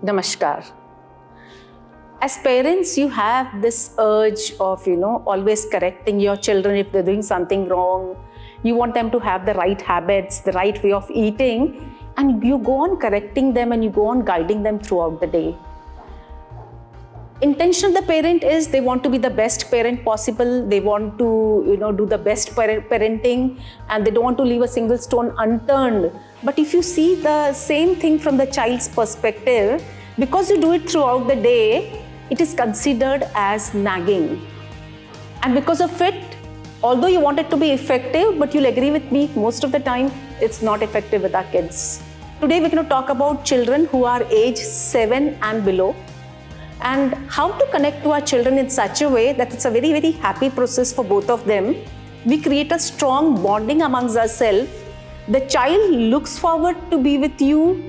Namaskar. As parents, you have this urge of, always correcting your children if they're doing something wrong. You want them to have the right habits, the right way of eating, and you go on correcting them and you go on guiding them throughout the day. Intention of the parent is they want to be the best parent possible. They want to, do the best parenting, and they don't want to leave a single stone unturned. But if you see the same thing from the child's perspective, because you do it throughout the day, it is considered as nagging. And because of it, although you want it to be effective, but you'll agree with me, most of the time, it's not effective with our kids. Today, we're going to talk about children who are age 7 and below, and how to connect to our children in such a way that it's a very, very happy process for both of them. We create a strong bonding amongst ourselves. The child looks forward to be with you.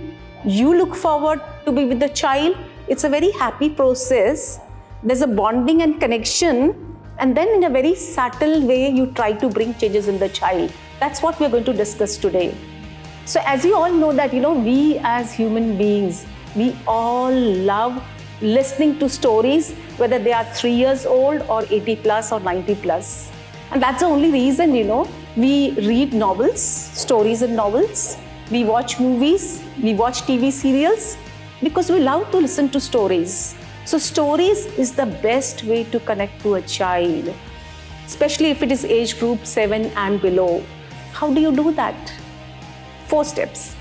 You look forward to be with the child. It's a very happy process. There's a bonding and connection. And then in a very subtle way, you try to bring changes in the child. That's what we're going to discuss today. So as you all know that, we as human beings, we all love listening to stories, whether they are 3 years old or 80 plus or 90 plus. And that's the only reason, we read novels, stories in novels, we watch movies, we watch TV serials, because we love to listen to stories. So stories is the best way to connect to a child, especially if it is age group 7 and below. How do you do that? 4 steps.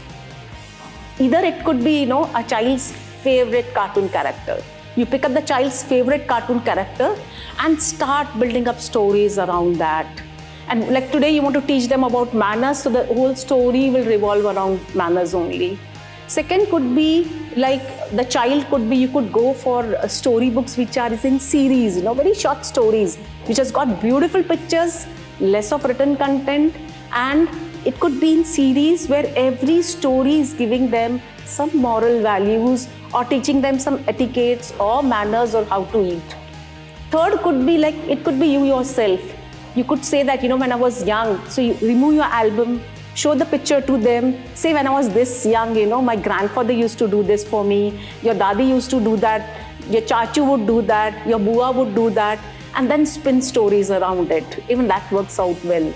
Either it could be, a child's favorite cartoon character. You pick up the child's favorite cartoon character and start building up stories around that. And like today, you want to teach them about manners, so the whole story will revolve around manners only. Second could be like the child could be, you could go for storybooks which are in series, very short stories, which has got beautiful pictures, less of written content, and it could be in series where every story is giving them some moral values or teaching them some etiquettes or manners or how to eat. Third could be like, it could be you yourself. You could say that, when I was young, so you remove your album, show the picture to them, say when I was this young, my grandfather used to do this for me, your daddy used to do that, your chachu would do that, your bua would do that, and then spin stories around it. Even that works out well.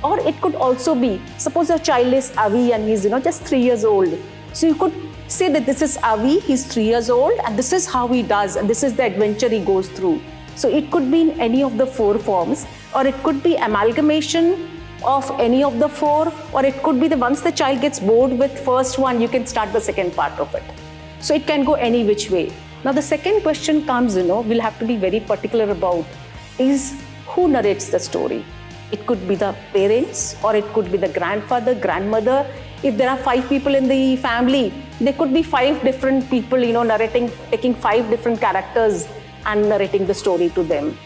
Or it could also be, suppose your child is Avi and he's, just 3 years old. So you could say that this is Avi, he's 3 years old, and this is how he does, and this is the adventure he goes through. So it could be in any of the 4 forms, or it could be amalgamation of any of the 4, or it could be that once the child gets bored with first one, you can start the second part of it. So it can go any which way. Now the second question comes, we'll have to be very particular about is who narrates the story. It could be the parents, or it could be the grandfather, grandmother. If there are 5 people in the family, there could be 5 different people, narrating, taking 5 different characters and narrating the story to them.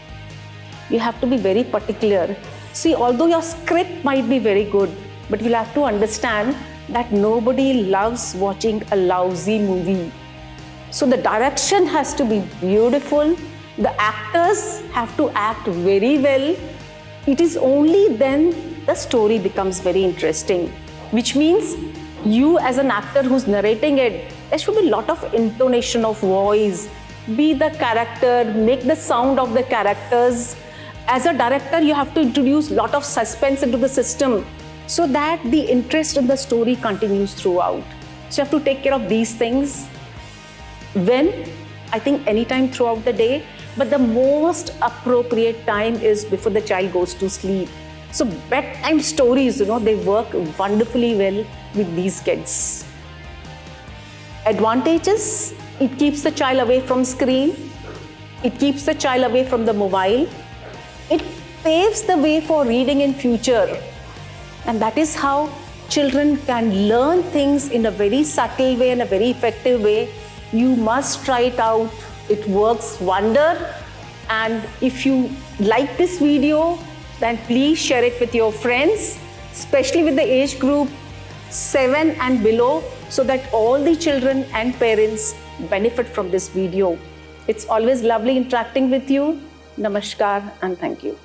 You have to be very particular. See, although your script might be very good, but you'll have to understand that nobody loves watching a lousy movie. So the direction has to be beautiful. The actors have to act very well. It is only then the story becomes very interesting, which means you as an actor who's narrating it, there should be a lot of intonation of voice, be the character, make the sound of the characters. As a director, you have to introduce a lot of suspense into the system so that the interest in the story continues throughout. So you have to take care of these things when, I think, anytime throughout the day, but the most appropriate time is before the child goes to sleep. So bedtime stories, they work wonderfully well with these kids. Advantages, it keeps the child away from screen. It keeps the child away from the mobile. It paves the way for reading in future. And that is how children can learn things in a very subtle way, in a very effective way. You must try it out. It works wonder. And if you like this video, then please share it with your friends, especially with the age group 7 and below, so that all the children and parents benefit from this video. It's always lovely interacting with you. Namaskar and thank you.